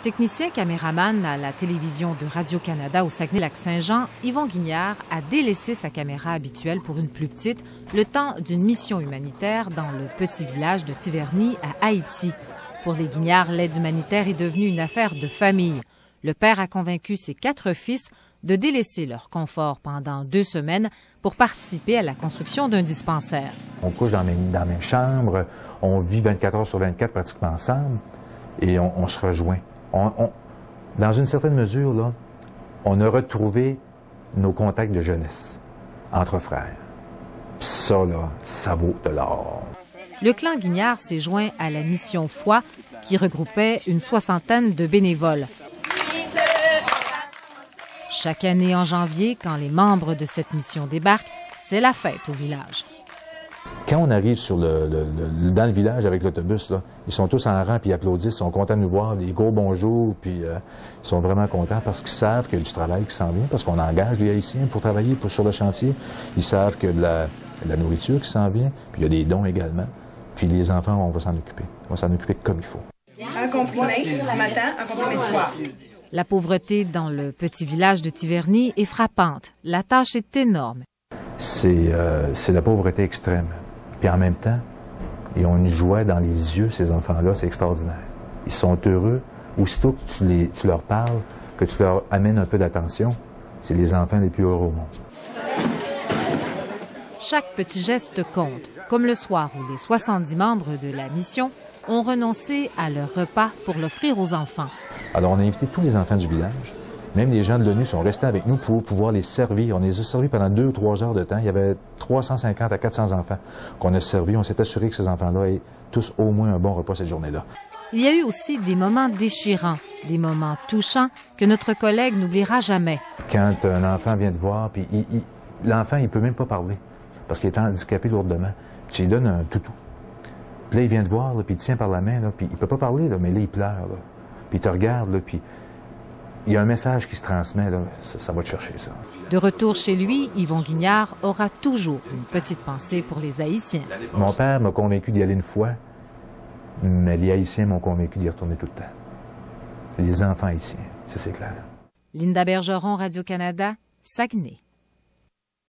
Technicien caméraman à la télévision de Radio-Canada au Saguenay-Lac-Saint-Jean, Yvon Guignard a délaissé sa caméra habituelle pour une plus petite, le temps d'une mission humanitaire dans le petit village de Tiverny à Haïti. Pour les Guignard, l'aide humanitaire est devenue une affaire de famille. Le père a convaincu ses 4 fils de délaisser leur confort pendant 2 semaines pour participer à la construction d'un dispensaire. On couche dans la même chambre, on vit 24 heures sur 24 pratiquement ensemble et on se rejoint. Dans une certaine mesure, là, on a retrouvé nos contacts de jeunesse entre frères. Puis ça, là, ça vaut de l'or. Le clan Guignard s'est joint à la mission Foi qui regroupait une 60aine de bénévoles. Chaque année en janvier, quand les membres de cette mission débarquent, c'est la fête au village. Quand on arrive dans le village avec l'autobus, là, ils sont tous en rang puis ils applaudissent, ils sont contents de nous voir, des gros bonjours, puis ils sont vraiment contents parce qu'ils savent qu'il y a du travail qui s'en vient, parce qu'on engage des Haïtiens pour travailler sur le chantier. Ils savent qu'il y a de la nourriture qui s'en vient, puis il y a des dons également. Puis les enfants, on va s'en occuper. On va s'en occuper comme il faut. Un comprimé le matin, un comprimé le soir. La pauvreté dans le petit village de Tiverny est frappante. La tâche est énorme. C'est la pauvreté extrême. Puis en même temps, ils ont une joie dans les yeux, ces enfants-là, c'est extraordinaire. Ils sont heureux. Aussitôt que tu leur parles, que tu leur amènes un peu d'attention, c'est les enfants les plus heureux au monde. Chaque petit geste compte, comme le soir où les 70 membres de la mission ont renoncé à leur repas pour l'offrir aux enfants. Alors, on a invité tous les enfants du village. Même les gens de l'ONU sont restés avec nous pour pouvoir les servir. On les a servis pendant 2 ou 3 heures de temps. Il y avait 350 à 400 enfants qu'on a servis. On s'est assuré que ces enfants-là aient tous au moins un bon repas cette journée-là. Il y a eu aussi des moments déchirants, des moments touchants que notre collègue n'oubliera jamais. Quand un enfant vient te voir, puis l'enfant, il peut même pas parler parce qu'il est handicapé lourdement. Tu lui donnes un toutou. Puis là, il vient te voir, là, puis il te tient par la main, là, puis il peut pas parler, là, mais là, il pleure. Là. Puis il te regarde, là, puis il y a un message qui se transmet, là, ça va te chercher, ça. De retour chez lui, Yvon Guignard aura toujours une petite pensée pour les Haïtiens. Mon père m'a convaincu d'y aller une fois, mais les Haïtiens m'ont convaincu d'y retourner tout le temps. Les enfants haïtiens, ça c'est clair. Linda Bergeron, Radio-Canada, Saguenay.